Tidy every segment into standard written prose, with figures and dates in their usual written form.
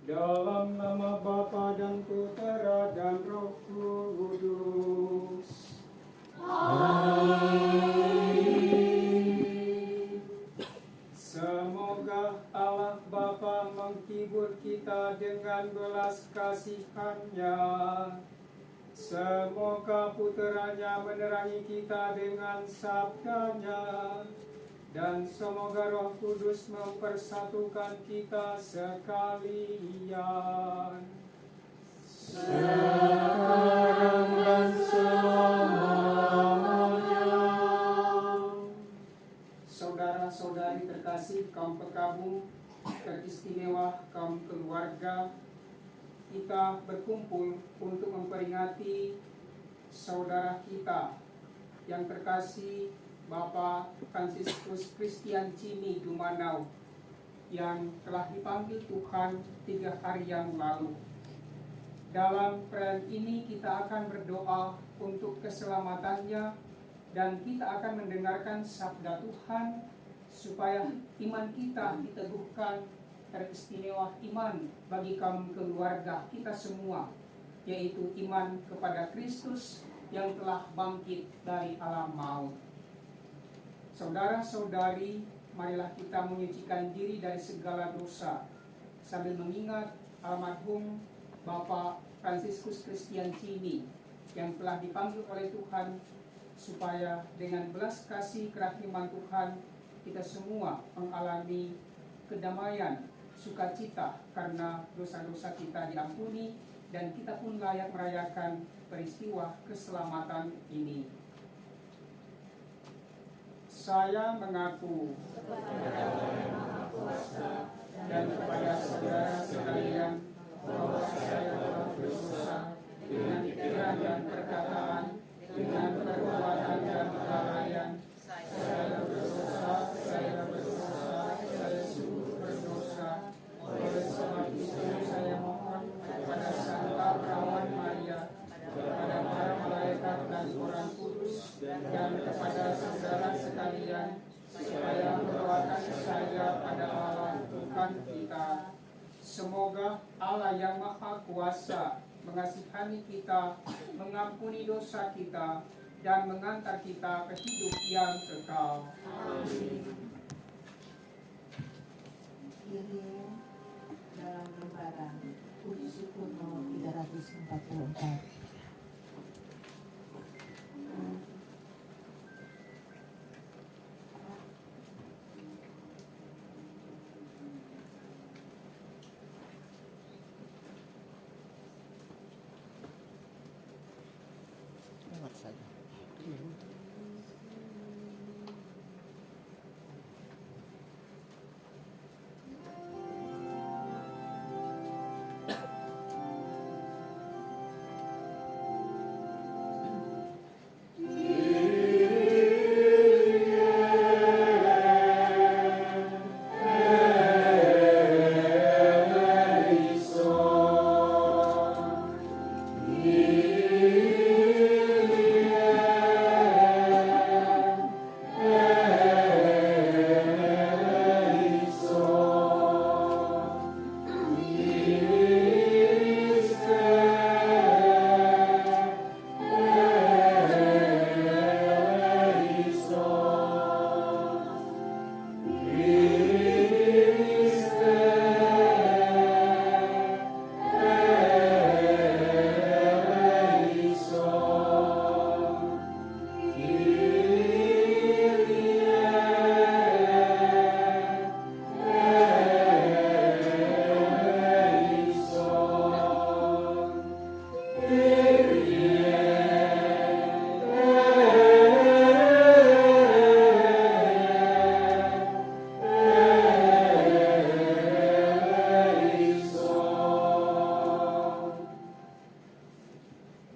Dalam nama Bapa dan Putera dan Roh Kudus. Amin. Semoga Allah Bapa menghibur kita dengan belas kasihan-Nya. Semoga Puteranya menerangi kita dengan sabda-Nya. Dan semoga Roh Kudus mempersatukan kita sekalian. Sekarang dan selamanya. Saudara-saudari terkasih, kaum pekabung teristimewa, kaum keluarga, kita berkumpul untuk memperingati saudara kita yang terkasih, Bapak Fransiskus Christian Cimi Dumanau, yang telah dipanggil Tuhan 3 hari yang lalu. Dalam perayaan ini kita akan berdoa untuk keselamatannya dan kita akan mendengarkan sabda Tuhan supaya iman kita diteguhkan, teristimewa iman bagi kaum keluarga kita semua, yaitu iman kepada Kristus yang telah bangkit dari alam maut. Saudara-saudari, marilah kita menyucikan diri dari segala dosa sambil mengingat almarhum Bapak Fransiskus Christian Cimi yang telah dipanggil oleh Tuhan supaya dengan belas kasih kerahiman Tuhan kita semua mengalami kedamaian, sukacita karena dosa-dosa kita diampuni dan kita pun layak merayakan peristiwa keselamatan ini. Saya mengaku dan kepada saudara sekalian bahwa saya telah berdosa dengan pikiran dan perkataan, dengan perbuatan dan kelalaian. Saya berdosa, saya sungguh berdosa. Oleh sebab itu saya mohon kepada Santa Perawan Maria, kepada para malaikat dan orang kudus, dan kepada saudara sekalian, supaya perbuatan saya pada Allah Tuhan kita. Semoga Allah yang Maha Kuasa mengasihani kita, mengampuni dosa kita, dan mengantar kita ke hidup yang kekal. Amin. Kirim dalam lembaran Puji Syukur nomor 344. Lewat saja.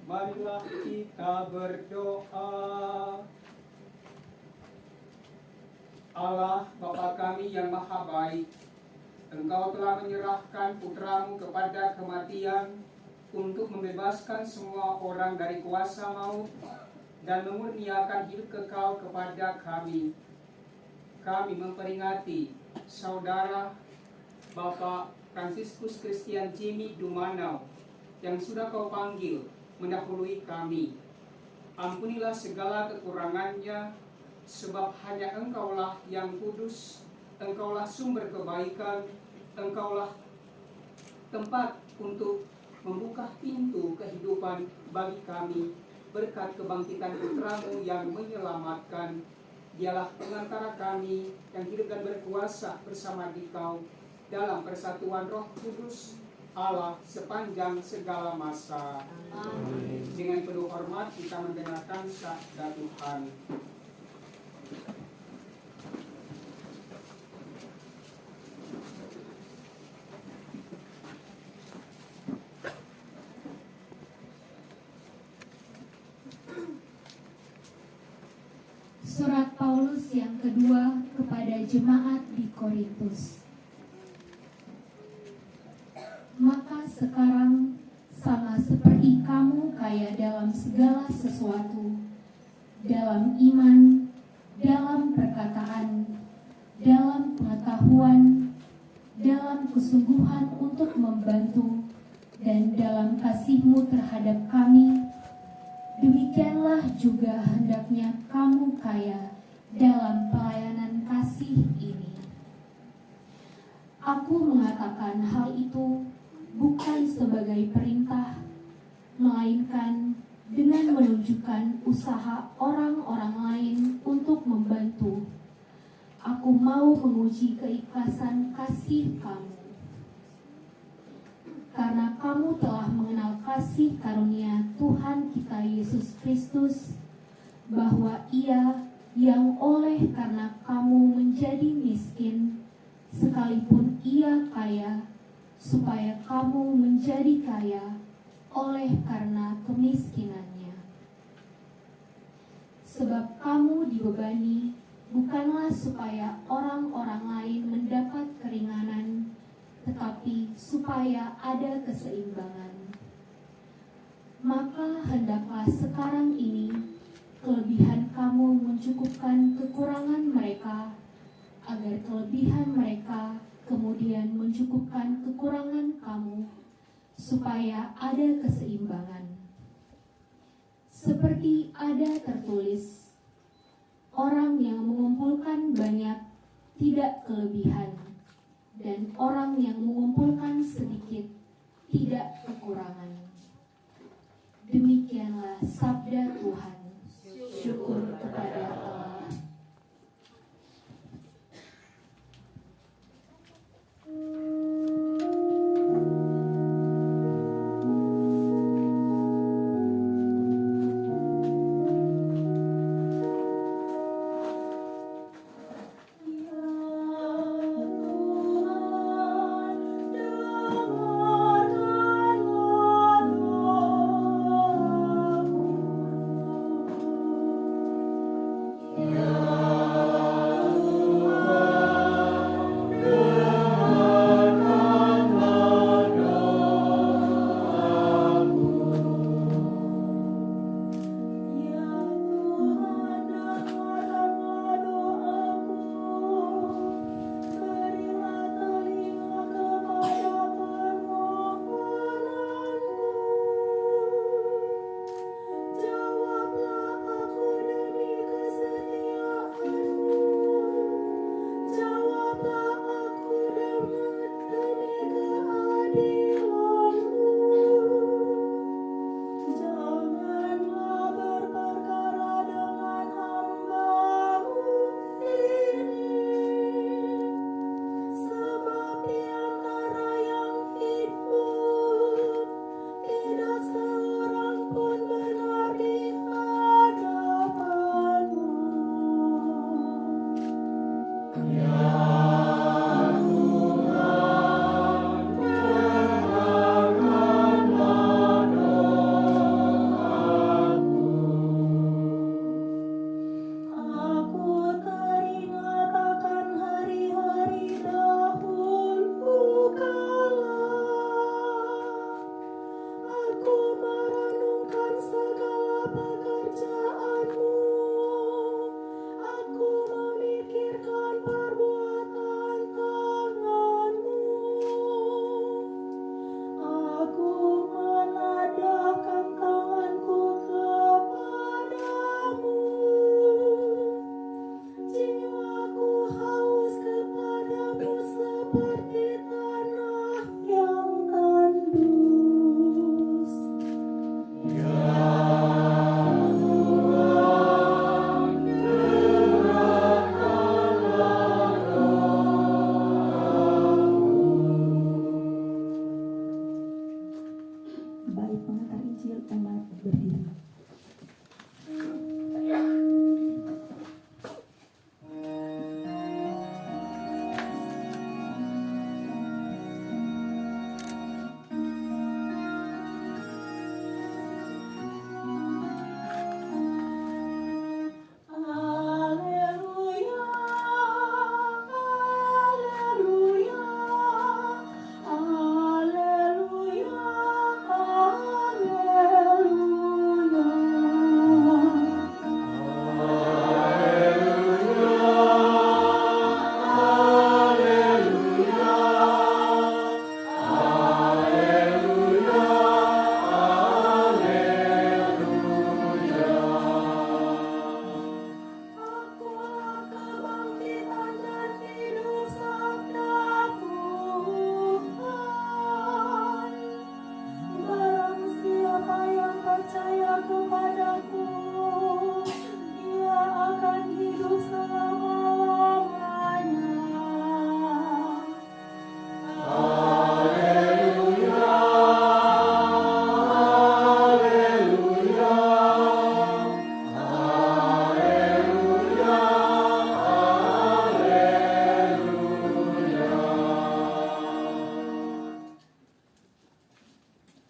Marilah kita berdoa. Allah Bapa kami yang maha baik, Engkau telah menyerahkan putramu kepada kematian untuk membebaskan semua orang dari kuasa maut dan memurniakan hidup kekal kepada kami. Kami memperingati saudara Bapak Fransiskus Christian Jimmy Dumanau yang sudah Kau panggil mendahului kami. Ampunilah segala kekurangannya, sebab hanya Engkaulah yang kudus, Engkaulah sumber kebaikan, Engkaulah tempat untuk membuka pintu kehidupan bagi kami berkat kebangkitan Putra-Mu yang menyelamatkan. Dialah pengantara kami yang hidup dan berkuasa bersama Dikau dalam persatuan Roh Kudus Allah sepanjang segala masa. Amin. Dengan penuh hormat kita mendengarkan sabda Tuhan. Surat Paulus yang kedua kepada jemaat di Korintus. Maka sekarang sama seperti kamu kaya dalam segala sesuatu, dalam iman, dalam perkataan, dalam pengetahuan, dalam kesungguhan untuk membantu, dan dalam kasih-Mu terhadap kami, demikianlah juga hendaknya kamu kaya dalam pelayanan kasih ini. Aku mengatakan hal itu bukan sebagai perintah, melainkan dengan menunjukkan usaha orang-orang lain untuk membantu. Aku mau menguji keikhlasan kasih kamu. Karena kamu telah mengenal kasih karunia Tuhan kita Yesus Kristus, bahwa Ia yang oleh karena kamu menjadi miskin, sekalipun Ia kaya, supaya kamu menjadi kaya oleh karena kemiskinannya. Sebab kamu dibebani bukanlah supaya orang-orang lain mendapat keringanan, tetapi supaya ada keseimbangan. Maka hendaklah sekarang ini kelebihan kamu mencukupkan kekurangan mereka, agar kelebihan mereka kemudian mencukupkan kekurangan kamu, supaya ada keseimbangan. Seperti ada tertulis, orang yang mengumpulkan banyak tidak kelebihan, dan orang yang mengumpulkan sedikit tidak kekurangan. Demikianlah sabda Tuhan. Syukur kepada Allah.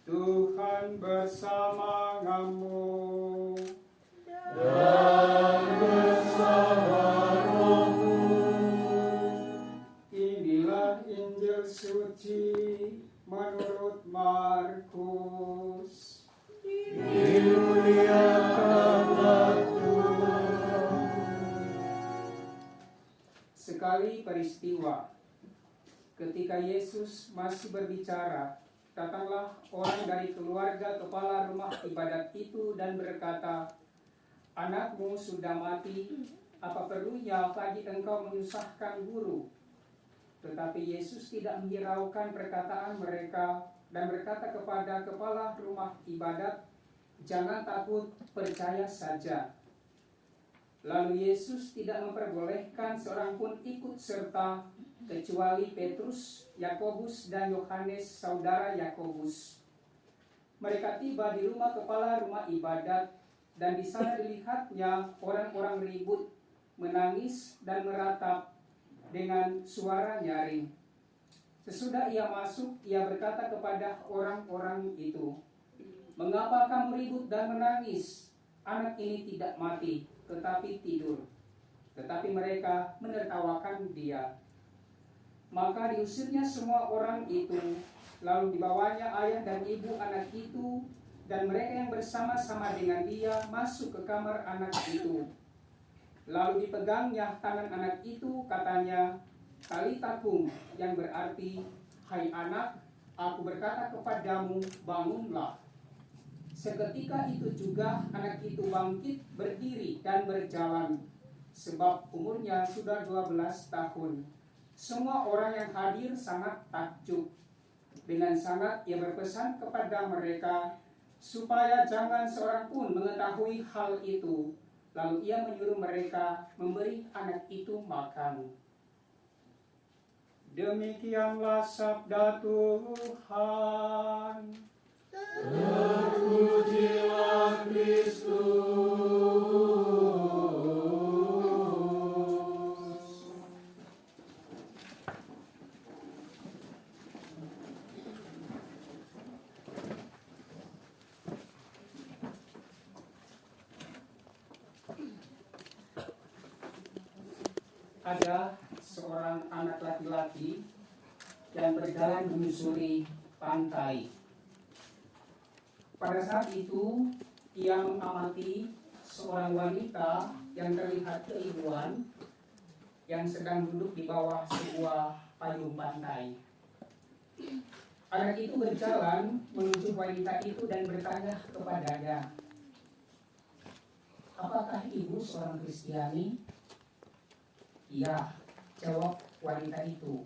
Tuhan bersama kamu. Dan bersama rohmu. Inilah Injil suci menurut Markus. Dimuliakanlah Tuhan. Sekali peristiwa, ketika Yesus masih berbicara, datanglah orang dari keluarga kepala rumah ibadat itu dan berkata, "Anakmu sudah mati, apa perlunya lagi engkau menyusahkan guru?" Tetapi Yesus tidak menghiraukan perkataan mereka dan berkata kepada kepala rumah ibadat, "Jangan takut, percaya saja." Lalu Yesus tidak memperbolehkan seorang pun ikut serta kecuali Petrus, Yakobus, dan Yohanes, saudara Yakobus. Mereka tiba di rumah kepala rumah ibadat, dan di sana dilihatnya orang-orang ribut, menangis, dan meratap dengan suara nyaring. Sesudah ia masuk, ia berkata kepada orang-orang itu, "Mengapa kamu ribut dan menangis? Anak ini tidak mati, tetapi tidur." Tetapi mereka menertawakan dia. Maka diusirnya semua orang itu, lalu dibawanya ayah dan ibu anak itu, dan mereka yang bersama-sama dengan dia masuk ke kamar anak itu. Lalu dipegangnya tangan anak itu, katanya, "Talita kum," yang berarti, "Hai anak, aku berkata kepadamu, bangunlah." Seketika itu juga anak itu bangkit, berdiri dan berjalan, sebab umurnya sudah 12 tahun. Semua orang yang hadir sangat takjub. Dengan sangat ia berpesan kepada mereka supaya jangan seorang pun mengetahui hal itu. Lalu ia menyuruh mereka memberi anak itu makan. Demikianlah sabda Tuhan. Terpujilah Kristus. Ada seorang anak laki-laki yang berjalan menyusuri pantai. Pada saat itu, ia mengamati seorang wanita yang terlihat keibuan yang sedang duduk di bawah sebuah payung pantai. Anak itu berjalan menuju wanita itu dan bertanya kepadanya, "Apakah ibu seorang Kristiani?" "Iya," jawab wanita itu.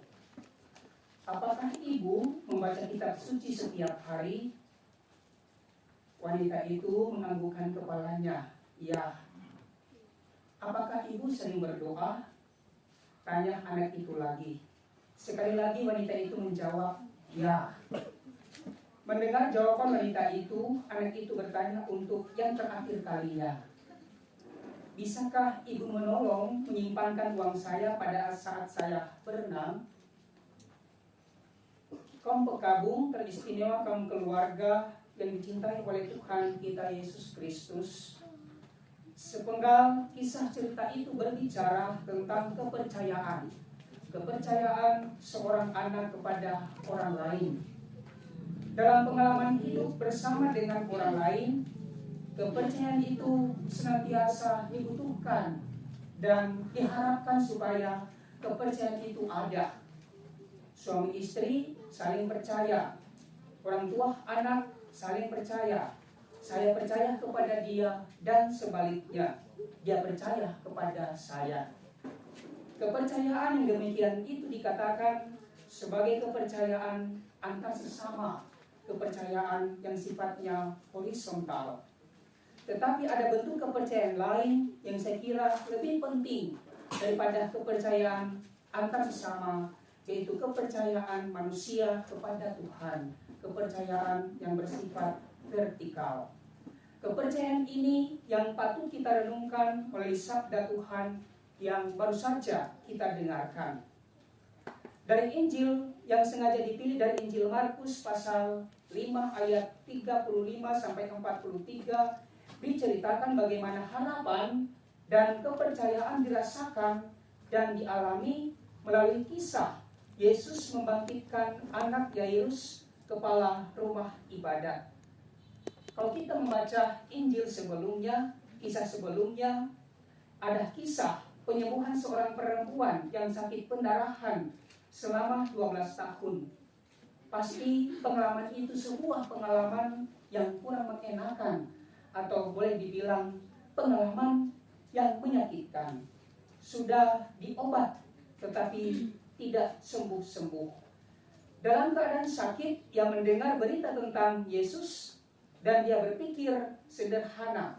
"Apakah ibu membaca kitab suci setiap hari?" Wanita itu menganggukkan kepalanya. "Iya." "Apakah ibu sering berdoa?" tanya anak itu lagi. Sekali lagi wanita itu menjawab, "Ya." Mendengar jawaban wanita itu, anak itu bertanya untuk yang terakhir kalinya, "Bisakah ibu menolong menyimpankan uang saya pada saat saya berenang?" Kaum pekabung teristimewa kaum keluarga yang dicintai oleh Tuhan kita Yesus Kristus. Sepenggal kisah cerita itu berbicara tentang kepercayaan seorang anak kepada orang lain. Dalam pengalaman hidup bersama dengan orang lain, kepercayaan itu senantiasa dibutuhkan dan diharapkan supaya kepercayaan itu ada. Suami istri saling percaya, orang tua anak saling percaya. Saya percaya kepada dia dan sebaliknya, dia percaya kepada saya. Kepercayaan yang demikian itu dikatakan sebagai kepercayaan antar sesama, kepercayaan yang sifatnya horizontal. Tetapi ada bentuk kepercayaan lain yang saya kira lebih penting daripada kepercayaan antar sesama, yaitu kepercayaan manusia kepada Tuhan, kepercayaan yang bersifat vertikal. Kepercayaan ini yang patut kita renungkan melalui sabda Tuhan yang baru saja kita dengarkan. Dari Injil yang sengaja dipilih dari Injil Markus pasal 5 ayat 35 sampai 43 diceritakan bagaimana harapan dan kepercayaan dirasakan dan dialami melalui kisah Yesus membangkitkan anak Yairus, kepala rumah ibadat. Kalau kita membaca Injil sebelumnya, kisah sebelumnya, ada kisah penyembuhan seorang perempuan yang sakit pendarahan selama 12 tahun. Pasti pengalaman itu sebuah pengalaman yang kurang mengenakan, atau boleh dibilang pengalaman yang menyakitkan. Sudah diobat tetapi tidak sembuh-sembuh. Dalam keadaan sakit, ia mendengar berita tentang Yesus dan dia berpikir sederhana,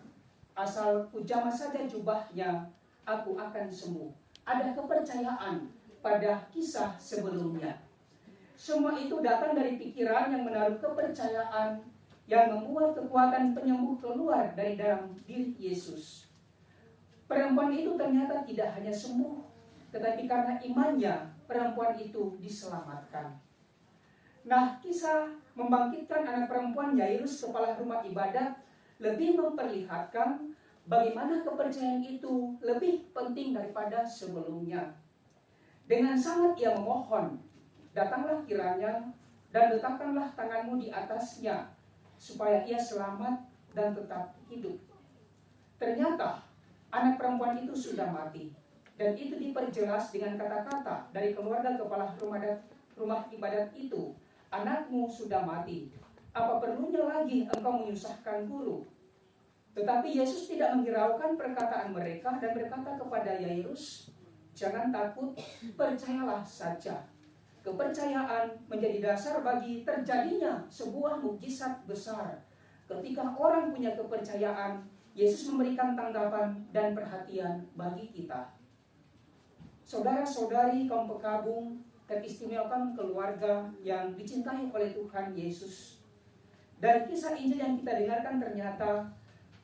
asal kujamah saja jubahnya, aku akan sembuh. Ada kepercayaan pada kisah sebelumnya. Semua itu datang dari pikiran yang menaruh kepercayaan yang membuat kekuatan penyembuh keluar dari dalam diri Yesus. Perempuan itu ternyata tidak hanya sembuh, tetapi karena imannya, perempuan itu diselamatkan. Nah, kisah membangkitkan anak perempuan Yairus, kepala rumah ibadat, lebih memperlihatkan bagaimana kepercayaan itu lebih penting daripada sebelumnya. Dengan sangat ia memohon, datanglah kiranya dan letakkanlah tanganmu di atasnya, supaya ia selamat dan tetap hidup. Ternyata anak perempuan itu sudah mati. Dan itu diperjelas dengan kata-kata dari keluarga kepala rumah ibadat itu. Anakmu sudah mati. Apa perlunya lagi engkau menyusahkan guru? Tetapi Yesus tidak menghiraukan perkataan mereka dan berkata kepada Yairus, jangan takut, percayalah saja. Kepercayaan menjadi dasar bagi terjadinya sebuah mukjizat besar. Ketika orang punya kepercayaan, Yesus memberikan tanggapan dan perhatian bagi kita. Saudara-saudari kaum pekabung, teristimewakan keluarga yang dicintai oleh Tuhan Yesus. Dari kisah Injil yang kita dengarkan ternyata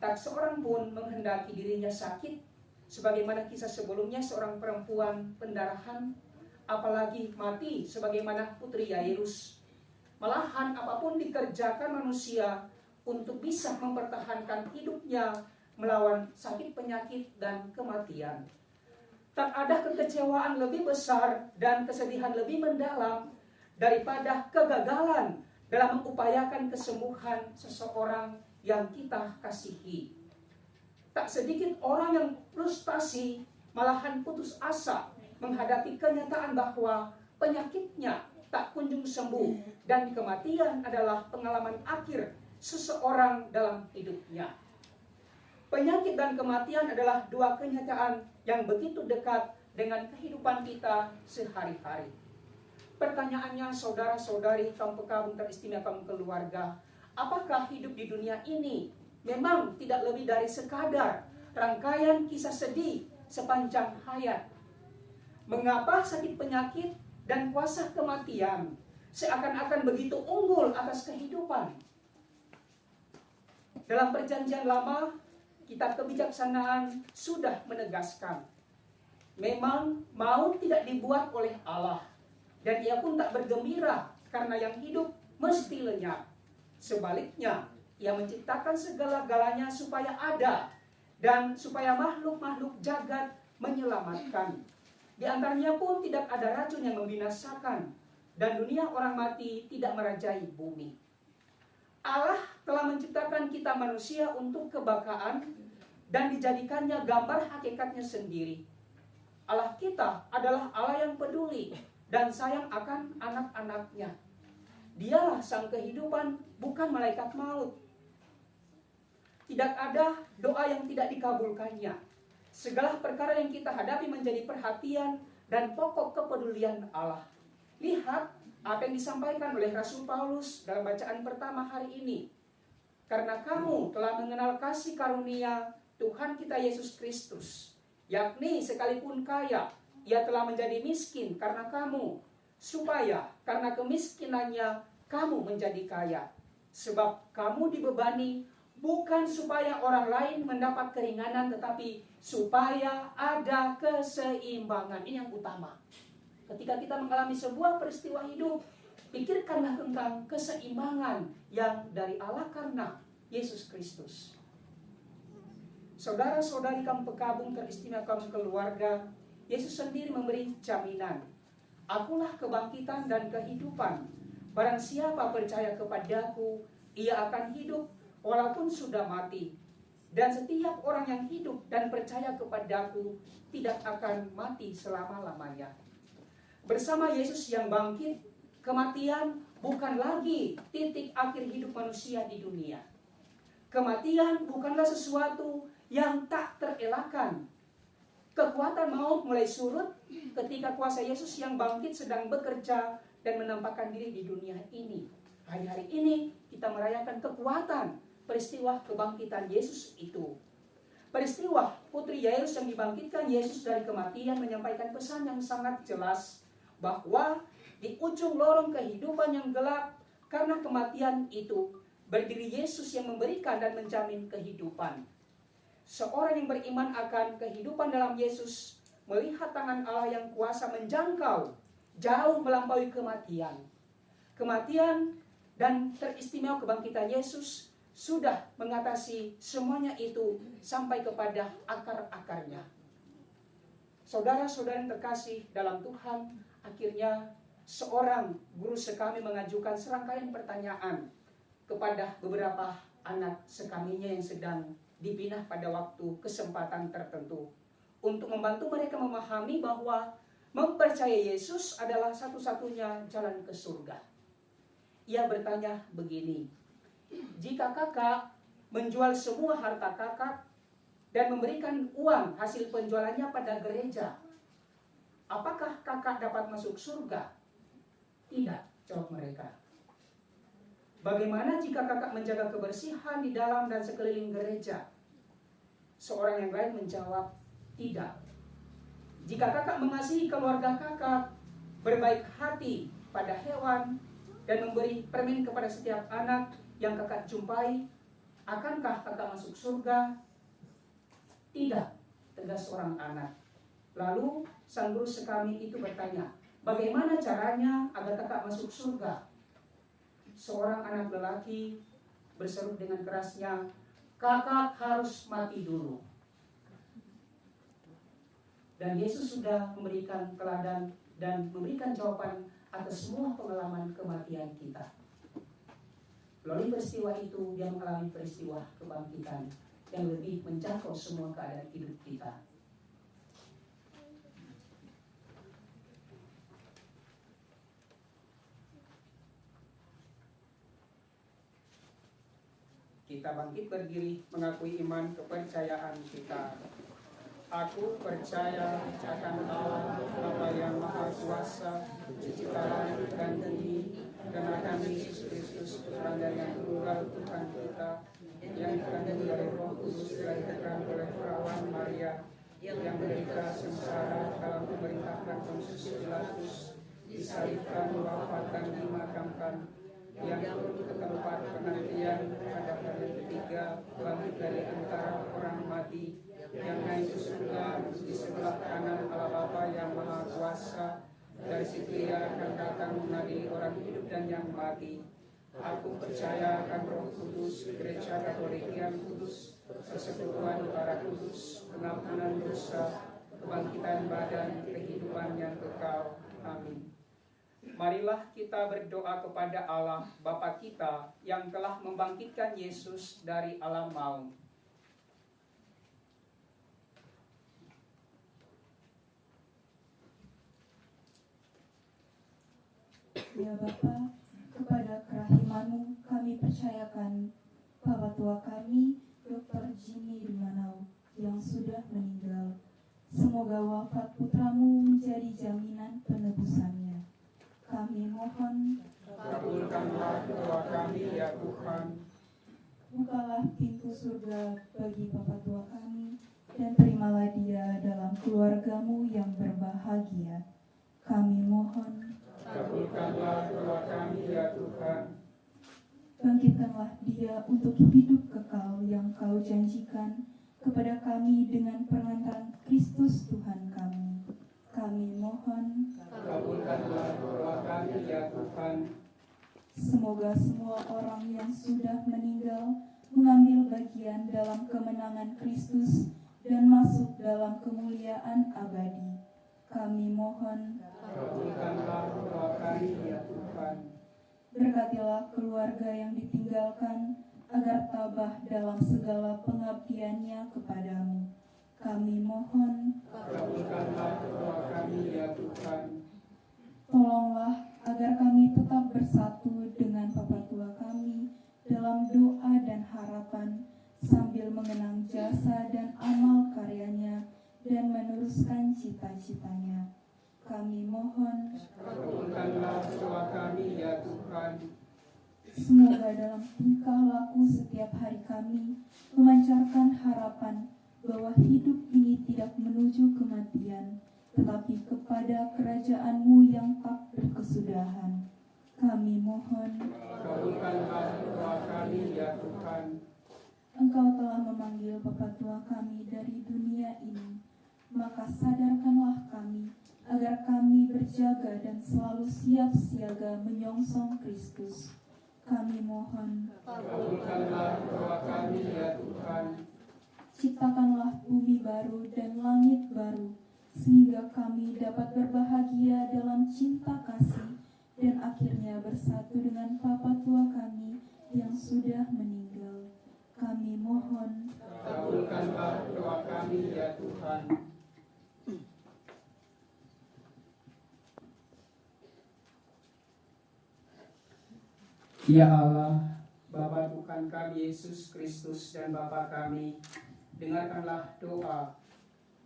tak seorang pun menghendaki dirinya sakit, sebagaimana kisah sebelumnya seorang perempuan pendarahan, apalagi mati sebagaimana putri Yairus. Malahan apapun dikerjakan manusia untuk bisa mempertahankan hidupnya melawan sakit penyakit dan kematian. Tak ada kekecewaan lebih besar dan kesedihan lebih mendalam daripada kegagalan dalam mengupayakan kesembuhan seseorang yang kita kasihi. Tak sedikit orang yang frustasi, malahan putus asa menghadapi kenyataan bahwa penyakitnya tak kunjung sembuh dan kematian adalah pengalaman akhir seseorang dalam hidupnya. Penyakit dan kematian adalah dua kenyataan yang begitu dekat dengan kehidupan kita sehari-hari. Pertanyaannya, saudara-saudari kaum pekabung teristimewa kaum keluarga, apakah hidup di dunia ini memang tidak lebih dari sekadar rangkaian kisah sedih sepanjang hayat? Mengapa sakit penyakit dan kuasa kematian seakan-akan begitu unggul atas kehidupan? Dalam Perjanjian Lama, Kitab Kebijaksanaan sudah menegaskan, memang maut tidak dibuat oleh Allah, dan ia pun tak bergembira karena yang hidup mesti lenyap. Sebaliknya, ia menciptakan segala-galanya supaya ada, dan supaya makhluk-makhluk jagat menyelamatkan. Di antaranya pun tidak ada racun yang membinasakan, dan dunia orang mati tidak merajai bumi. Allah telah menciptakan kita manusia untuk kebakaan dan dijadikannya gambar hakikatnya sendiri. Allah kita adalah Allah yang peduli dan sayang akan anak-anaknya. Dialah sang kehidupan, bukan malaikat maut. Tidak ada doa yang tidak dikabulkannya. Segala perkara yang kita hadapi menjadi perhatian dan pokok kepedulian Allah. Lihat apa yang disampaikan oleh Rasul Paulus dalam bacaan pertama hari ini. Karena kamu telah mengenal kasih karunia Tuhan kita Yesus Kristus, yakni sekalipun kaya, ia telah menjadi miskin karena kamu, supaya karena kemiskinannya kamu menjadi kaya. Sebab kamu dibebani bukan supaya orang lain mendapat keringanan, tetapi supaya ada keseimbangan. Ini yang utama. Ketika kita mengalami sebuah peristiwa hidup, pikirkanlah tentang keseimbangan yang dari Allah karena Yesus Kristus. Saudara-saudari kaum pekabung teristimewa kaum keluarga, Yesus sendiri memberi jaminan. Akulah kebangkitan dan kehidupan. Barang siapa percaya kepadaku, ia akan hidup walaupun sudah mati. Dan setiap orang yang hidup dan percaya kepadaku tidak akan mati selama-lamanya. Bersama Yesus yang bangkit, kematian bukan lagi titik akhir hidup manusia di dunia. Kematian bukanlah sesuatu yang tak terelakkan. Kekuatan maut mulai surut ketika kuasa Yesus yang bangkit sedang bekerja dan menampakkan diri di dunia ini. Hari-hari ini kita merayakan kekuatan peristiwa kebangkitan Yesus itu. Peristiwa Putri Yairus yang dibangkitkan Yesus dari kematian menyampaikan pesan yang sangat jelas bahwa di ujung lorong kehidupan yang gelap karena kematian itu berdiri Yesus yang memberikan dan menjamin kehidupan. Seorang yang beriman akan kehidupan dalam Yesus melihat tangan Allah yang kuasa menjangkau jauh melampaui kematian. Kematian dan teristimewa kebangkitan Yesus sudah mengatasi semuanya itu sampai kepada akar-akarnya. Saudara-saudara yang terkasih dalam Tuhan, akhirnya seorang guru sekami mengajukan serangkaian pertanyaan kepada beberapa anak sekaminya yang sedang dibina pada waktu kesempatan tertentu untuk membantu mereka memahami bahwa mempercayai Yesus adalah satu-satunya jalan ke surga. Ia bertanya begini, jika kakak menjual semua harta kakak dan memberikan uang hasil penjualannya pada gereja, apakah kakak dapat masuk surga? Tidak, jawab mereka. Bagaimana jika kakak menjaga kebersihan di dalam dan sekeliling gereja? Seorang yang lain menjawab, tidak. Jika kakak mengasihi keluarga kakak, berbaik hati pada hewan, dan memberi permen kepada setiap anak yang kakak jumpai, akankah kakak masuk surga? Tidak, tegas seorang anak. Lalu sang guru sekami itu bertanya, bagaimana caranya agar kakak masuk surga? Seorang anak lelaki berseru dengan kerasnya, kakak harus mati dulu. Dan Yesus sudah memberikan teladan dan memberikan jawaban atas semua pengalaman kematian kita. Melalui peristiwa itu, dia mengalami peristiwa kebangkitan yang lebih menjangkau semua keadaan hidup kita. Kita bangkit berdiri mengakui iman kepercayaan kita. Aku percaya akan Allah Bapa yang Maha Kuasa, Pencipta langit dan bumi, dan akan Yesus Kristus, Putra yang tunggal Tuhan kita, yang dikandung dari Roh Kudus, dilahirkan oleh perawan Maria, yang menderita sengsara dalam pemerintahan Pontius Pilatus, disalibkan, wafat dan dimakamkan, yang turun ke tempat penantian pada hari ketiga, bangkit dari antara orang mati, yang naik ke surga di sebelah kanan Allah Bapa yang Maha Kuasa. Dari situ ia akan datang mengadili orang hidup dan yang mati. Aku percaya akan Roh Kudus, Gereja Katolik yang kudus, persekutuan darah kudus, pengampunan dosa, kebangkitan badan, kehidupan yang kekal. Amin. Marilah kita berdoa kepada Allah Bapa kita yang telah membangkitkan Yesus dari alam maut. Ya Bapa, kepada kerahiman-Mu kami percayakan Bapak tua kami, Dr. Jimmy Rimanau, yang sudah meninggal. Semoga wafat putramu menjadi jaminan penebusannya. Kami mohon, Kabulkanlah doa kami ya Tuhan. bukalah pintu surga bagi Bapak tua kami, dan terimalah dia dalam keluarga-Mu yang berbahagia. Kami mohon, Kabulkanlah doa kami ya Tuhan. bangkitkanlah dia untuk hidup kekal yang Kau janjikan kepada kami dengan pengantaran Kristus Tuhan kami. Kami mohon, Kabulkanlah doa kami ya Tuhan. semoga semua orang yang sudah meninggal mengambil bagian dalam kemenangan Kristus dan masuk dalam kemuliaan abadi. Kami mohon, Kabulkanlah doa kami ya Tuhan. berkatilah keluarga yang ditinggalkan agar tabah dalam segala pengabdiannya kepadamu. Kami mohon, Kabulkanlah doa kami ya Tuhan. tolonglah agar kami tetap bersatu dengan Bapa Tua kami dalam doa dan harapan sambil mengenang jasa dan amal karyanya dan meneruskan cita-citanya. Kami mohon, Kabulkanlah doa kami ya Tuhan. semoga dalam tingkah laku setiap hari kami memancarkan harapan bahwa hidup ini tidak menuju kematian, tetapi kepada kerajaan-Mu yang tak berkesudahan. Kami mohon, Kabulkanlah doa kami ya Tuhan. Engkau telah memanggil Bapa Tua kami dari dunia ini, maka sadarkanlah kami agar kami berjaga dan selalu siap siaga menyongsong Kristus. Kami mohon, Kabulkanlah doa kami ya Tuhan. ciptakanlah bumi baru dan langit baru, sehingga kami dapat berbahagia dalam cinta kasih dan akhirnya bersatu dengan Bapa Tua kami yang sudah meninggal. Kami mohon, Kabulkanlah doa kami ya Tuhan. Ya Allah, Bapa Tuhan kami Yesus Kristus dan Bapa kami, dengarkanlah doa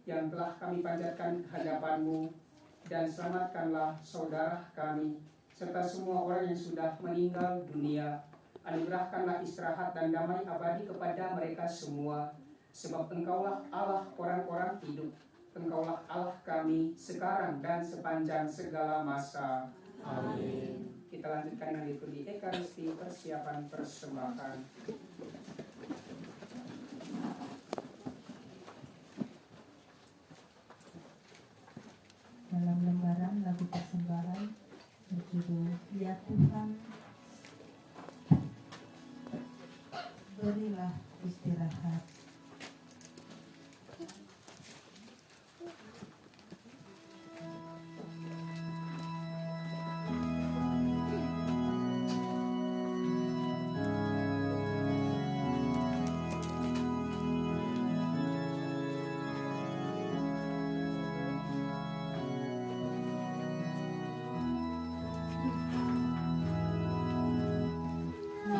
yang telah kami panjatkan hadapan-Mu dan selamatkanlah saudara kami serta semua orang yang sudah meninggal dunia. Anugerahkanlah istirahat dan damai abadi kepada mereka semua, sebab Engkaulah Allah orang-orang hidup. Engkaulah Allah kami sekarang dan sepanjang segala masa. Amin. Kita lanjutkan dengan liturgi Ekaristi, persiapan persembahan. Dalam lembaran lagu persembahan berjudul Ya Tuhan, berilah istirahat. Ya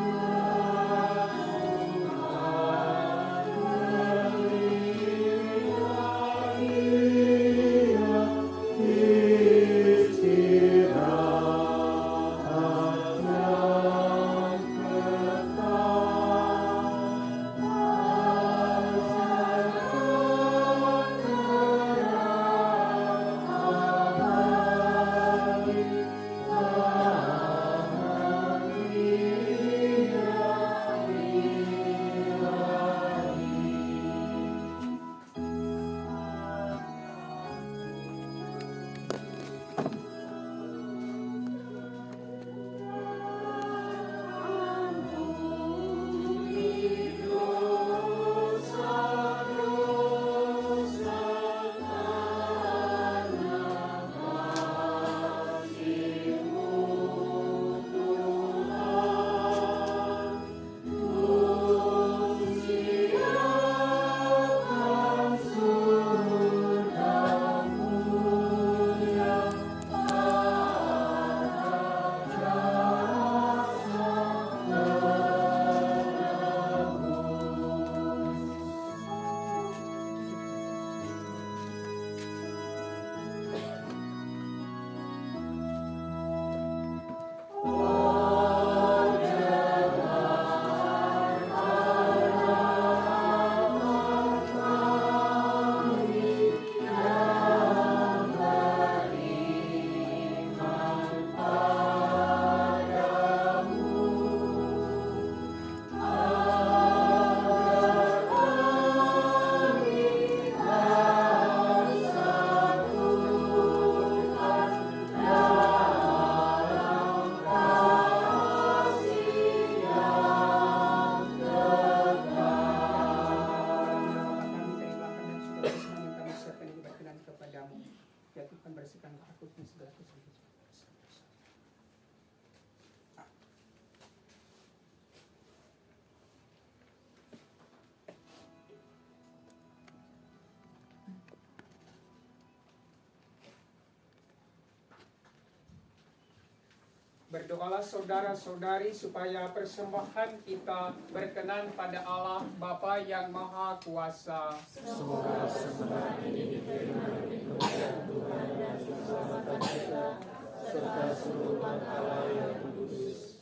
Berdoalah saudara-saudari supaya persembahan kita berkenan pada Allah Bapa yang Maha Kuasa. Semoga persembahan ini diterima demi kemuliaan Tuhan dan keselamatan kita, serta seluruh umat Allah yang kudus.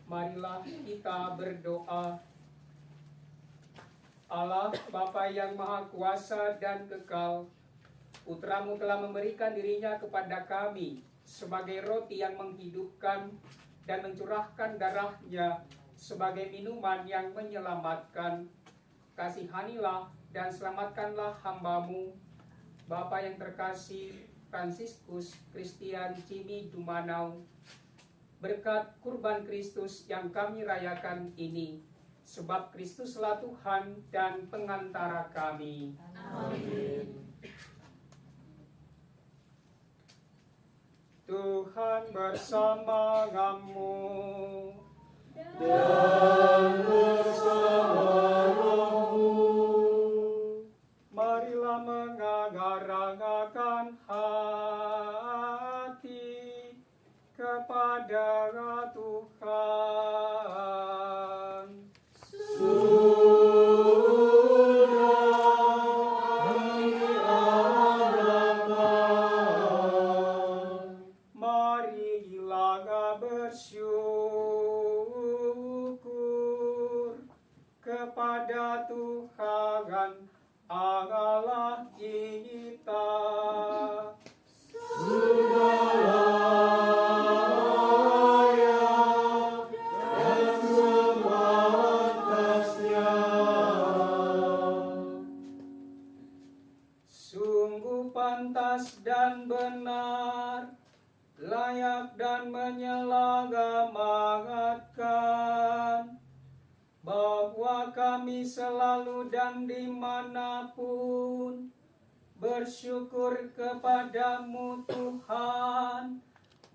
Marilah kita berdoa. Allah Bapa yang Maha Kuasa dan kekal, Putramu telah memberikan dirinya kepada kami sebagai roti yang menghidupkan dan mencurahkan darahnya sebagai minuman yang menyelamatkan. Kasihanilah dan selamatkanlah hamba-Mu, Bapa yang terkasih Fransiskus Christian Cimi Dumanau, berkat kurban Kristus yang kami rayakan ini, sebab Kristuslah Tuhan dan pengantara kami. Amin. Tuhan bersama-Mu. Dan bersama rohmu. Marilah mengagar-agarkan hati kepada Tuhan. Marilah bersyukur kepada Tuhan Allah kita. Sungguh pantas dan benar, layak dan menyelamatkan, bahwa kami selalu dan dimanapun bersyukur kepadamu Tuhan,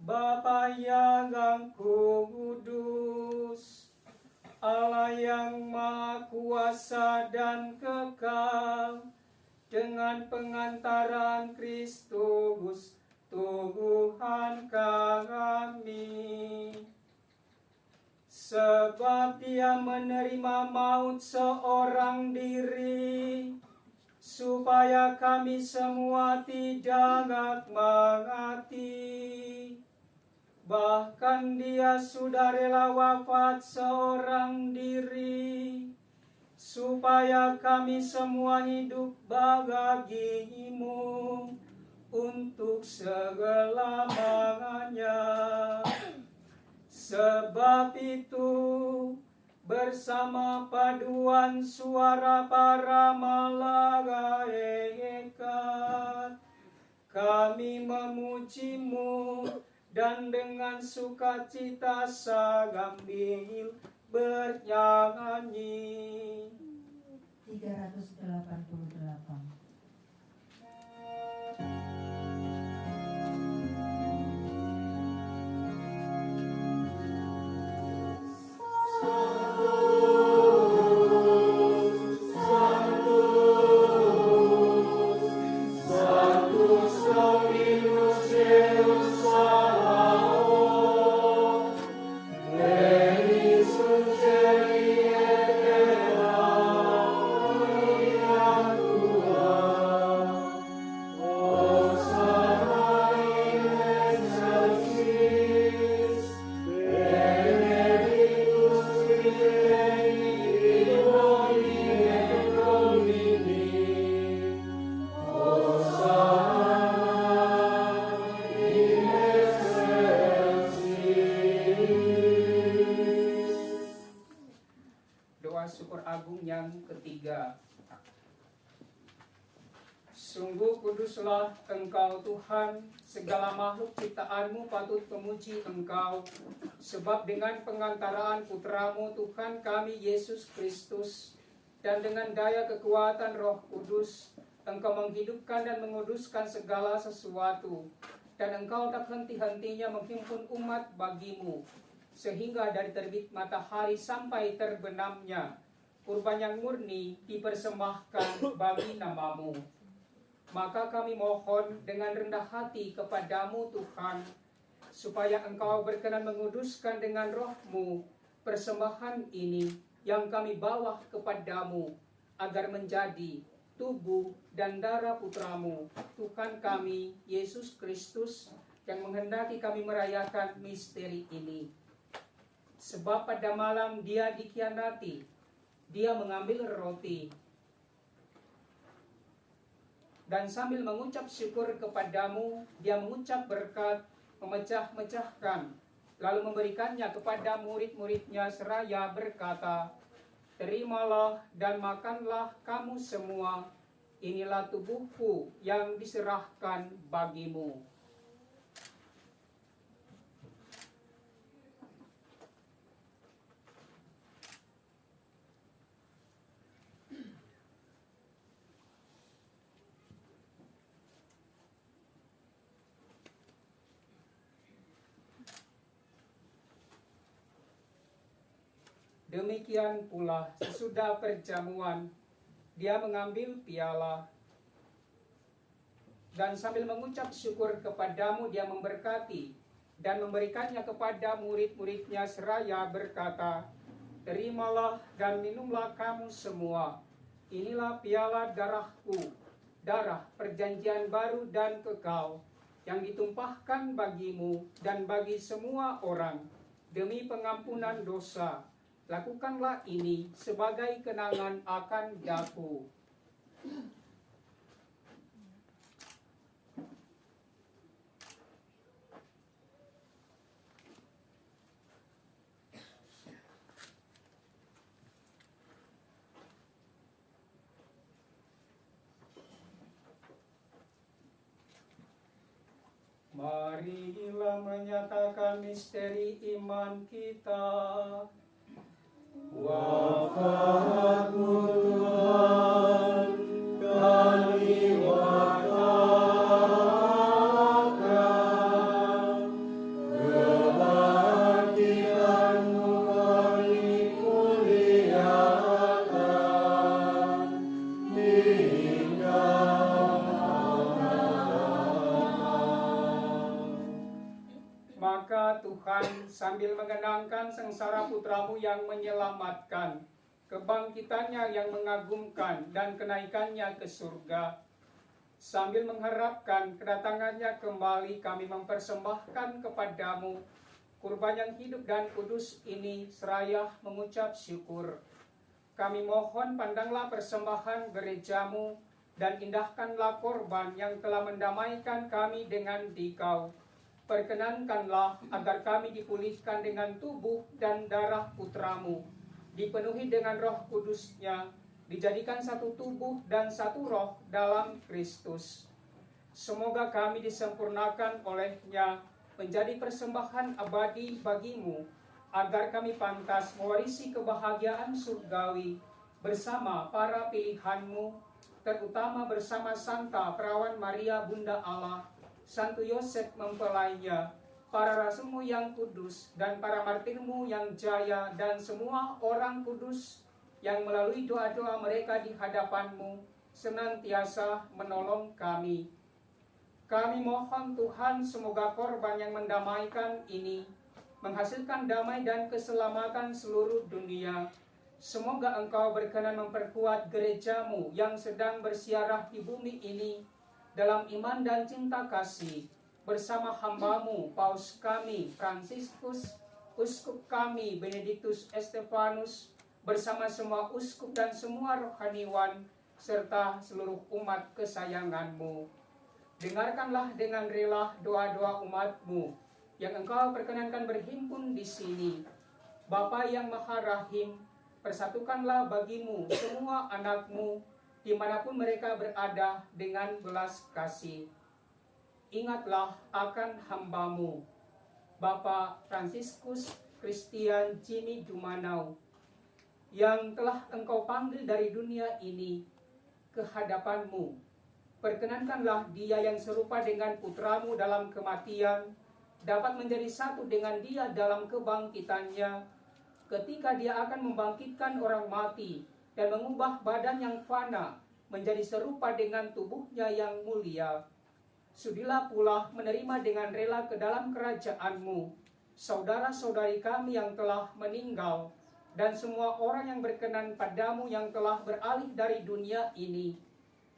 Bapa yang kudus, Allah yang Maha Kuasa dan kekal, dengan pengantaran Kristus Tuhan kami. Sebab Dia menerima maut seorang diri, supaya kami semua tidak mati. Bahkan Dia sudah rela wafat seorang diri, supaya kami semua hidup bagimu untuk segala-galanya. Sebab itu, bersama paduan suara para malaikat, kami memuji-Mu dan dengan sukacita sambil bernyanyi. 388. Doa syukur agung yang ketiga. Sungguh kuduslah Engkau Tuhan, segala makhluk ciptaan-Mu patut memuji Engkau, sebab dengan pengantaraan Putra-Mu Tuhan kami Yesus Kristus, dan dengan daya kekuatan Roh Kudus, Engkau menghidupkan dan menguduskan segala sesuatu, dan Engkau tak henti-hentinya menghimpun umat bagimu, sehingga dari terbit matahari sampai terbenamnya, kurban yang murni dipersembahkan bagi nama-Mu. Maka kami mohon dengan rendah hati kepadamu Tuhan, supaya Engkau berkenan menguduskan dengan roh-Mu persembahan ini yang kami bawa kepadamu, agar menjadi tubuh dan darah Putra-Mu, Tuhan kami, Yesus Kristus, yang menghendaki kami merayakan misteri ini. Sebab pada malam Dia dikhianati, Dia mengambil roti, dan sambil mengucap syukur kepadamu, Dia mengucap berkat, memecah-mecahkan, lalu memberikannya kepada murid-muridnya seraya berkata, "Terimalah dan makanlah kamu semua, inilah tubuhku yang diserahkan bagimu." Demikian pula sesudah perjamuan, Dia mengambil piala, dan sambil mengucap syukur kepadamu, Dia memberkati dan memberikannya kepada murid-muridnya seraya berkata, "Terimalah dan minumlah kamu semua, inilah piala darahku, darah perjanjian baru dan kekal, yang ditumpahkan bagimu dan bagi semua orang demi pengampunan dosa. Lakukanlah ini sebagai kenangan akan Aku." Marilah menyatakan misteri iman kita. Wafatmu Tuhan, kami wartakan, kebangkitan-Mu kami muliakan, hingga Maka Tuhan sambil mengenangkan sengsara Putra-Mu yang menyelamatkan, kebangkitannya yang mengagumkan, dan kenaikannya ke surga, sambil mengharapkan kedatangannya kembali, kami mempersembahkan kepadamu kurban yang hidup dan kudus ini seraya mengucap syukur. Kami mohon pandanglah persembahan gereja-Mu dan indahkanlah korban yang telah mendamaikan kami dengan Dikau. Perkenankanlah agar kami dipulihkan dengan tubuh dan darah Putra-Mu, dipenuhi dengan Roh Kudus-Nya, dijadikan satu tubuh dan satu roh dalam Kristus. Semoga kami disempurnakan oleh-Nya menjadi persembahan abadi bagi-Mu, agar kami pantas mewarisi kebahagiaan surgawi bersama para pilihan-Mu, terutama bersama Santa Perawan Maria Bunda Allah, Santo Yosef mempelainya, para rasul-Mu yang kudus, dan para martir-Mu yang jaya, dan semua orang kudus yang melalui doa-doa mereka di hadapan-Mu senantiasa menolong kami. Kami mohon Tuhan, semoga korban yang mendamaikan ini menghasilkan damai dan keselamatan seluruh dunia. Semoga Engkau berkenan memperkuat gereja-Mu yang sedang bersiarah di bumi ini dalam iman dan cinta kasih, bersama hamba-Mu, Paus kami, Fransiskus, Uskup kami, Benediktus Estefanus, bersama semua uskup dan semua rohaniwan, serta seluruh umat kesayangan-Mu. Dengarkanlah dengan rela doa-doa umat-Mu, yang Engkau perkenankan berhimpun di sini. Bapa yang Maha Rahim, persatukanlah bagi-Mu semua anak-Mu, dimanapun mereka berada dengan belas kasih. Ingatlah akan hamba-Mu, Bapak Fransiskus Christian Jimmy Jumanau, yang telah Engkau panggil dari dunia ini ke hadapan-Mu. Perkenankanlah dia yang serupa dengan Putra-Mu dalam kematian, dapat menjadi satu dengan Dia dalam kebangkitannya, ketika Dia akan membangkitkan orang mati dan mengubah badan yang fana menjadi serupa dengan tubuhnya yang mulia. sudilah pula menerima dengan rela ke dalam kerajaan-Mu saudara-saudari kami yang telah meninggal, dan semua orang yang berkenan padamu yang telah beralih dari dunia ini.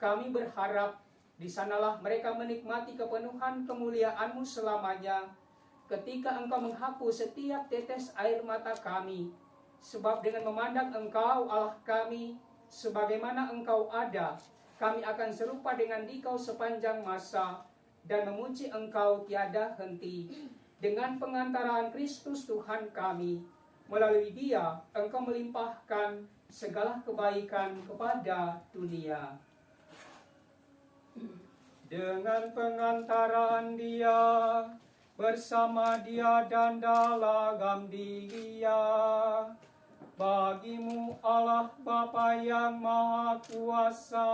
Kami berharap di sanalah mereka menikmati kepenuhan kemuliaan-Mu selamanya, ketika Engkau menghapus setiap tetes air mata kami. Sebab dengan memandang Engkau Allah kami, sebagaimana Engkau ada, kami akan serupa dengan Dikau sepanjang masa, dan memuji Engkau tiada henti. Dengan pengantaraan Kristus Tuhan kami, melalui Dia Engkau melimpahkan segala kebaikan kepada dunia. Dengan pengantaraan Dia, bersama Dia dan dalam Dia, bagi-Mu Allah Bapa yang Maha Kuasa,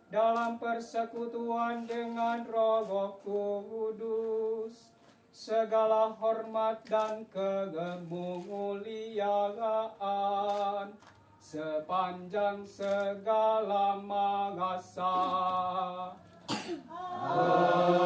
dalam persekutuan dengan Roh Kudus, segala hormat dan kemuliaan sepanjang segala masa. Amin.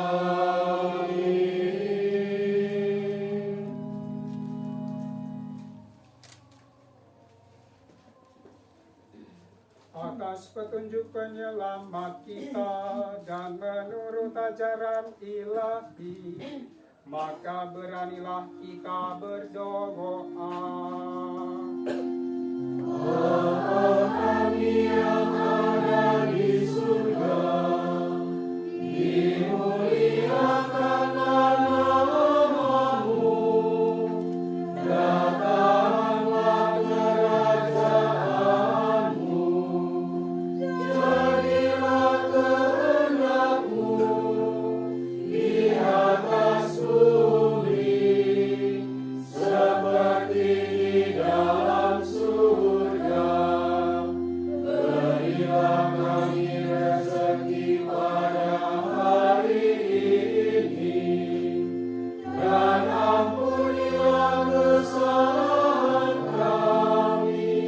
Atas petunjuk penyelamat kita dan menurut ajaran ilahi, maka beranilah kita berdoa. Bapa kami yang ada di surga, dimuliakanlah nama-Mu, datanglah kerajaan-Mu, jadilah kehendak-Mu di atas bumi seperti di dalam surga. Berilah kami rezeki pada hari ini, dan ampunilah kesalahan kami,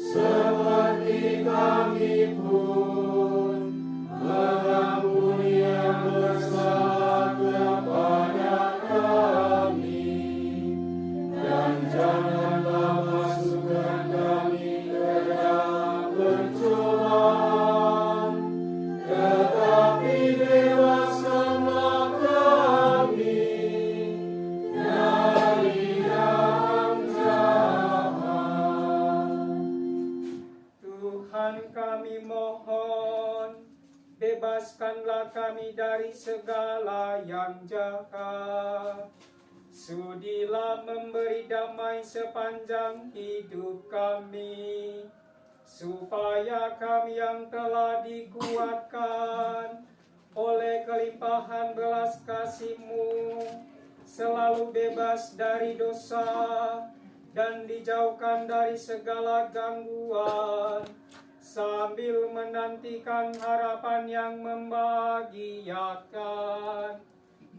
seperti kami pun mengampuni yang bersalah kepada kami. Dan janganlah masukkan kami ke dalam pencobaan, tetapi bebaskanlah kami dari yang jahat. Tuhan kami mohon, bebaskanlah kami dari segala yang jahat. Sudilah memberi damai sepanjang hidup kami, supaya kami yang telah dikuatkan oleh kelimpahan belas kasih-Mu selalu bebas dari dosa dan dijauhkan dari segala gangguan, sambil menantikan harapan yang membahagiakan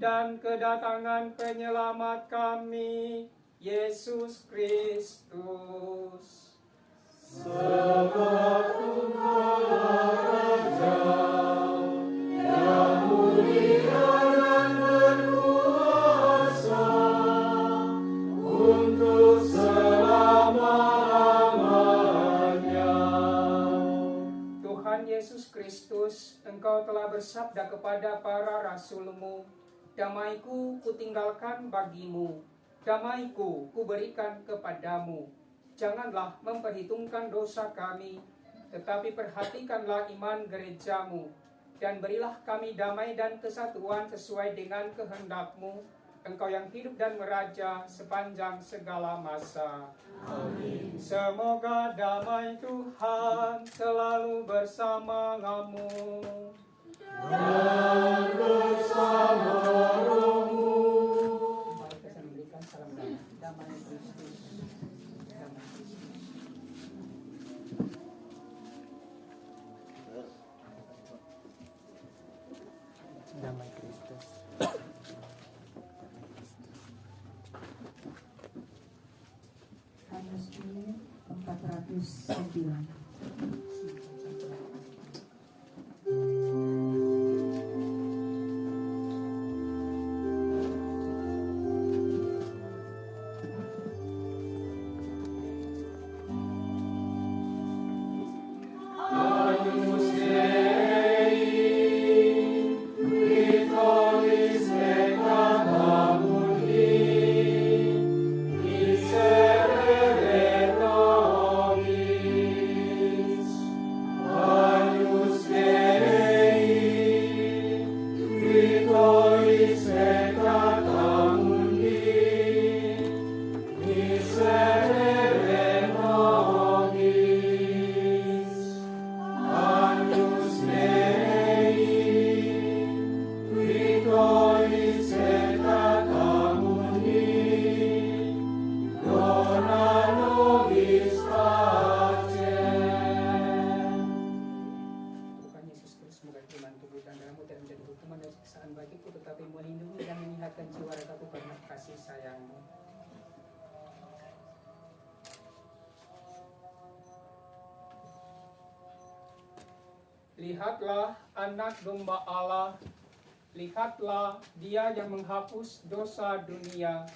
dan kedatangan penyelamat kami, Yesus Kristus. Sebab Tuhan Raja yang mulia dan berkuasa untuk selama-lamanya. Tuhan Yesus Kristus, Engkau telah bersabda kepada para rasul-Mu, damai-Ku kutinggalkan bagimu, damai-Ku kuberikan kepadamu. Janganlah memperhitungkan dosa kami, tetapi perhatikanlah iman gereja-Mu, dan berilah kami damai dan kesatuan sesuai dengan kehendak-Mu, Engkau yang hidup dan meraja sepanjang segala masa. Amin. Semoga damai Tuhan selalu bersama-Mu dan bersama rohmu. Mari kita memberikan salam damai Kristus. Damai Kristus. Damai Kristus. Amos 409. Lihatlah anak domba Allah, lihatlah dia yang menghapus dosa dunia.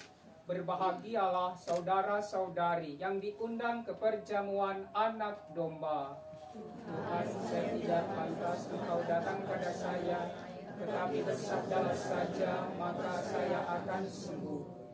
Berbahagialah saudara-saudari yang diundang ke perjamuan anak domba. Tuhan, saya tidak pantas engkau datang pada saya, tetapi bersabdalah saja, maka saya akan sembuh.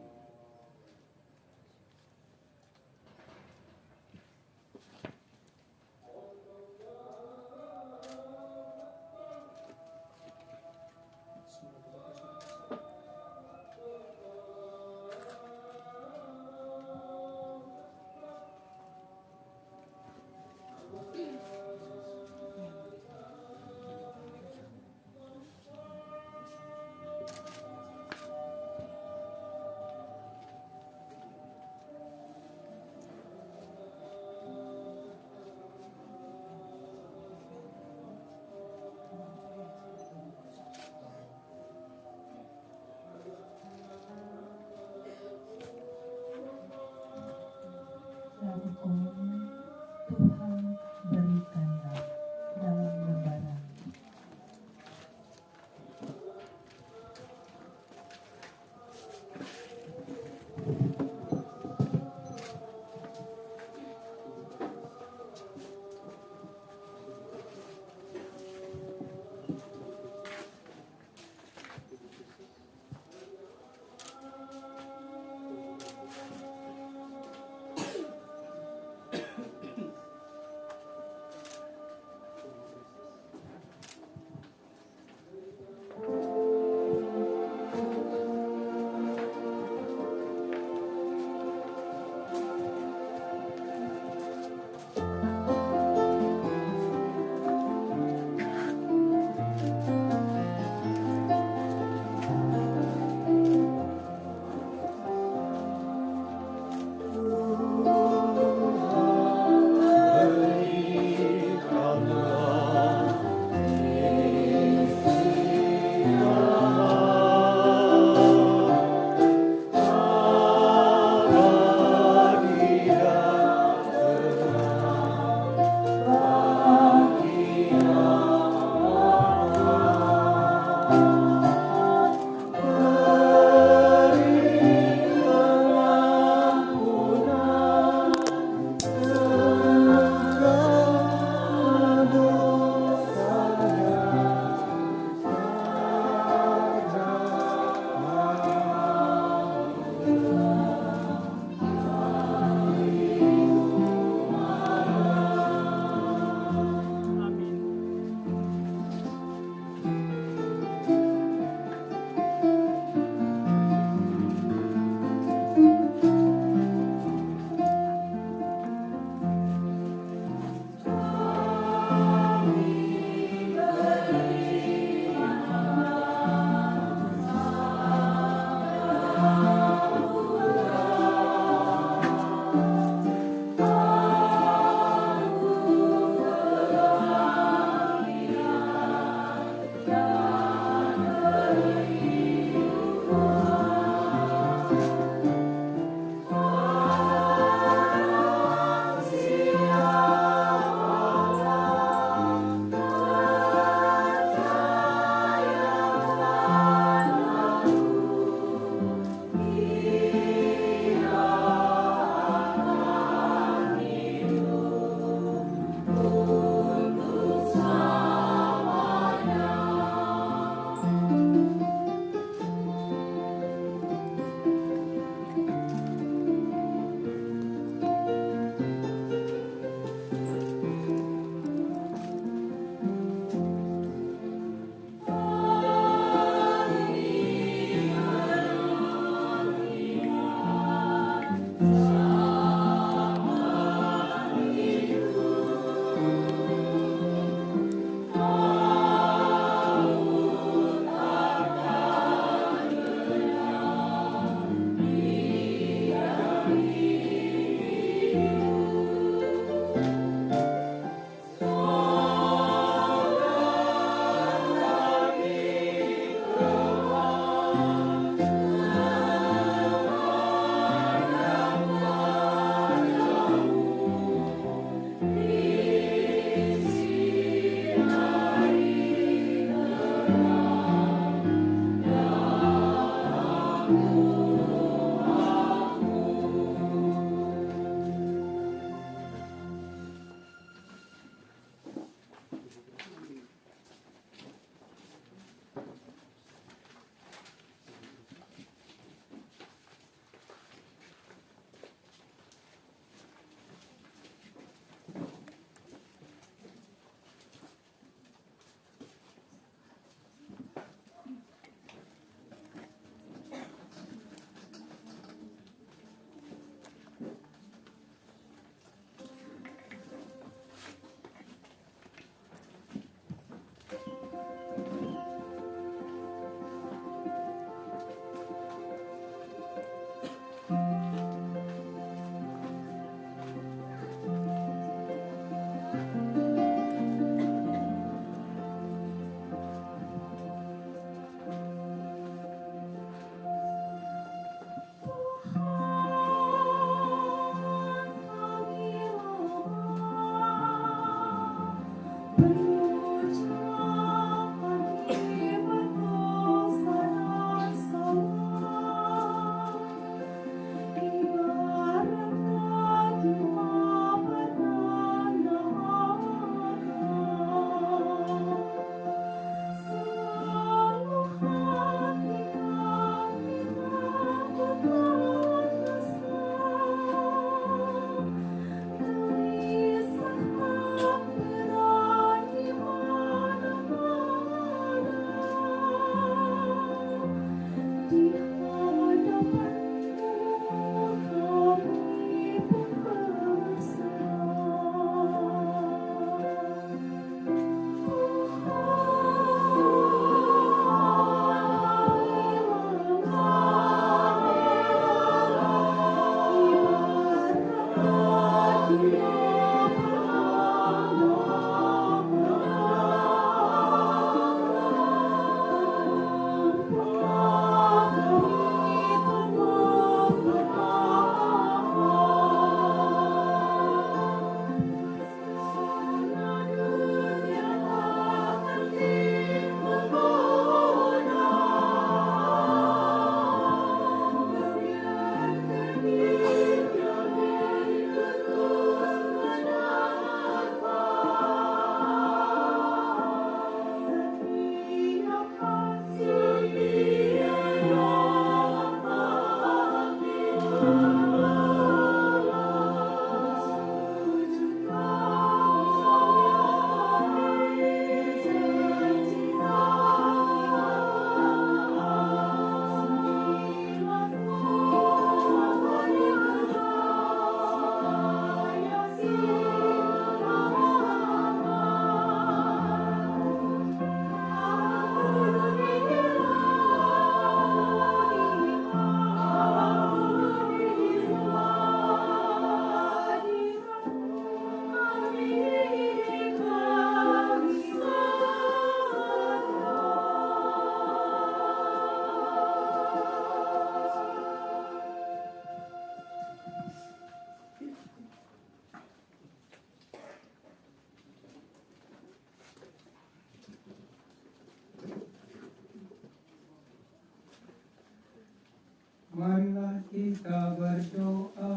Marilah kita berdoa.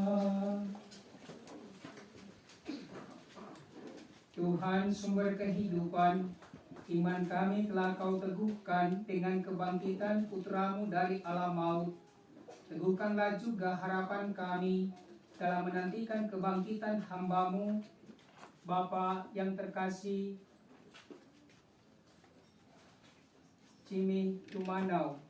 Tuhan sumber kehidupan, iman kami telah Kau teguhkan dengan kebangkitan Putra-Mu dari alam maut. Teguhkanlah juga harapan kami dalam menantikan kebangkitan hamba-Mu, Bapa yang terkasih, Jimmy Tumanau.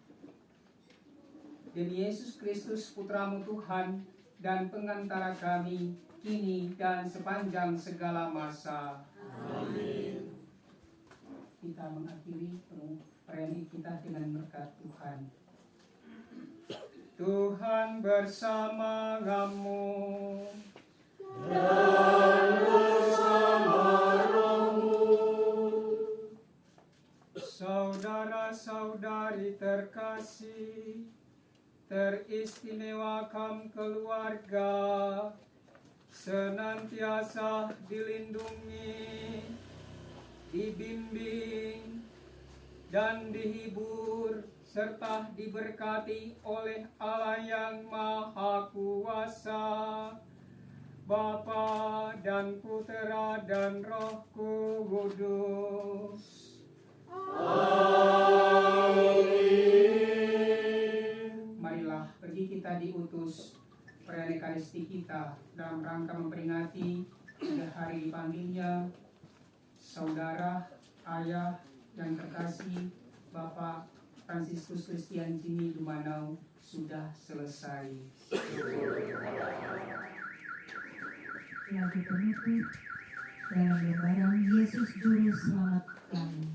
Demi Yesus Kristus Putra-Mu Tuhan dan pengantara kami, kini dan sepanjang segala masa. Amin. Kita mengakhiri perayaan kita dengan berkat Tuhan. Tuhan bersama-Mu. Dan bersama rohmu. Saudara-saudari terkasih, teristimewakan keluarga, senantiasa dilindungi, dibimbing, dan dihibur, serta diberkati oleh Allah yang Maha Kuasa, Bapa dan Putera dan Roh Kudus. Amin. Marilah pergi kita diutus perayaan Ekaristi kita dalam rangka memperingati 3 hari dipanggilnya saudara, ayah yang terkasih Bapak Fransiskus Christian Jimmy Tumanau sudah selesai. Lagu penutup dalam lembaran Yesus Juru Selamat kami.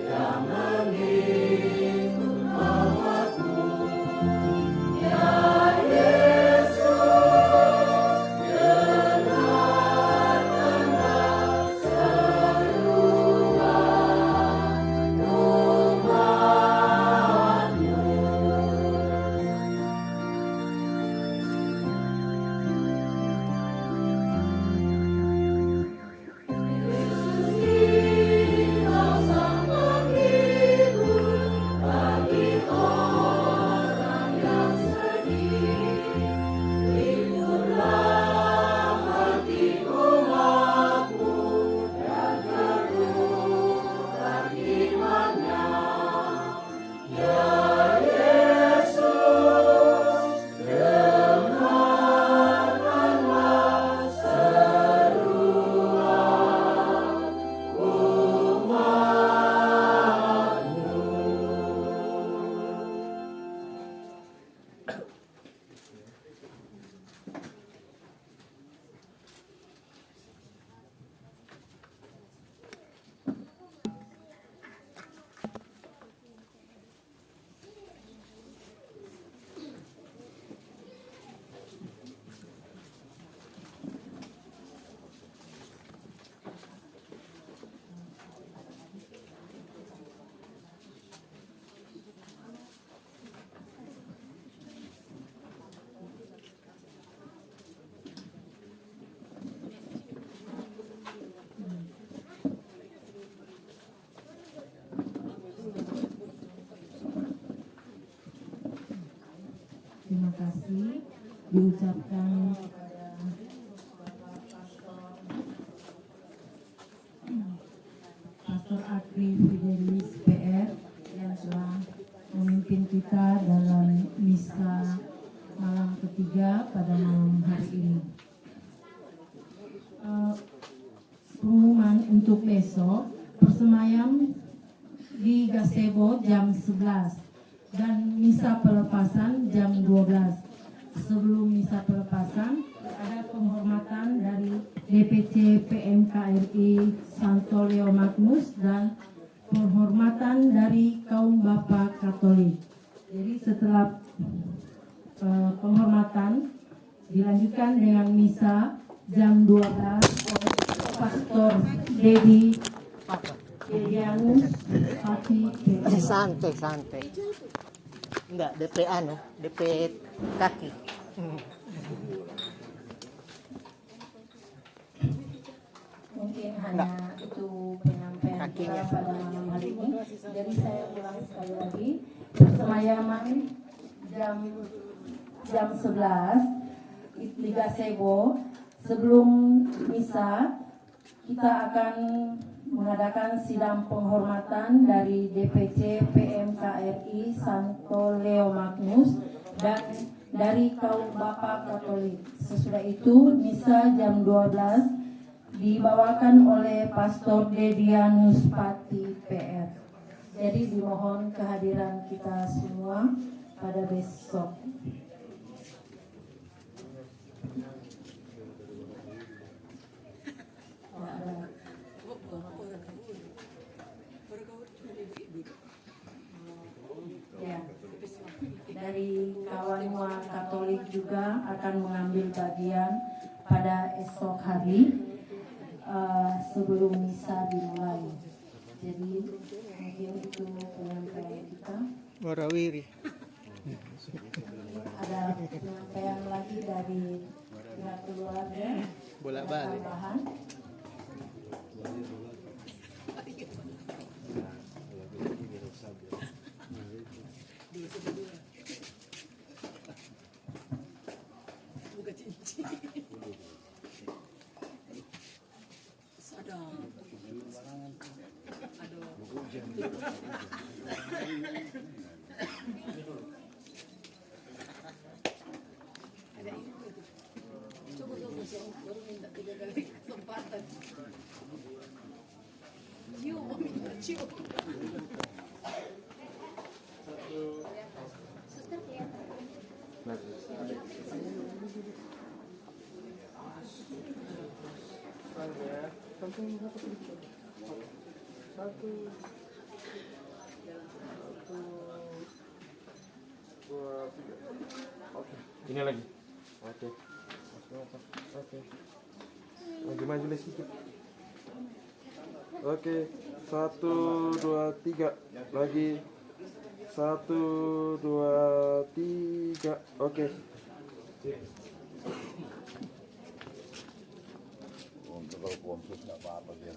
Yang mengikut namaku. kasih diucapkan kepada Pastor Akri Fidelis PR yang telah memimpin kita dalam misa malam ketiga pada malam hari ini. Pengumuman untuk besok, persemayam di gazebo jam 11 dan misa pelepasan jam 12. Sebelum misa pelepasan ada penghormatan dari DPC PMKRI Santo Leo Magnus dan penghormatan dari kaum Bapak Katolik. Jadi setelah penghormatan dilanjutkan dengan misa jam 12 oleh Pastor Dedi Dedianus Pati PR. Santai. Enggak, DP DP kaki. Mungkin hanya itu penyampaian kita pada malam hari ini. Jadi saya ulang sekali lagi, persemayaman jam 11 di gazebo. Sebelum misa kita akan mengadakan sidang penghormatan dari DPC PMKRI Santo Leo Magnus dan dari kaum Bapak Katolik. Sesudah itu misa jam 12 dibawakan oleh Pastor Dedianus Pati PR. Jadi dimohon kehadiran kita semua pada besok. Ya, dari kawan Muar Katolik juga akan mengambil bagian pada esok hari sebelum misa dimulai. Jadi mungkin itu penyampaian kita. Warawiri. Ada penyampaian lagi dari pihak keluarga. Bolak-balik. Tambahan. Ini lagi. Oke. Maju lagi sedikit. Oke. 1, 2, 3. Lagi. 1, 2, 3. Oke. Untuk kalau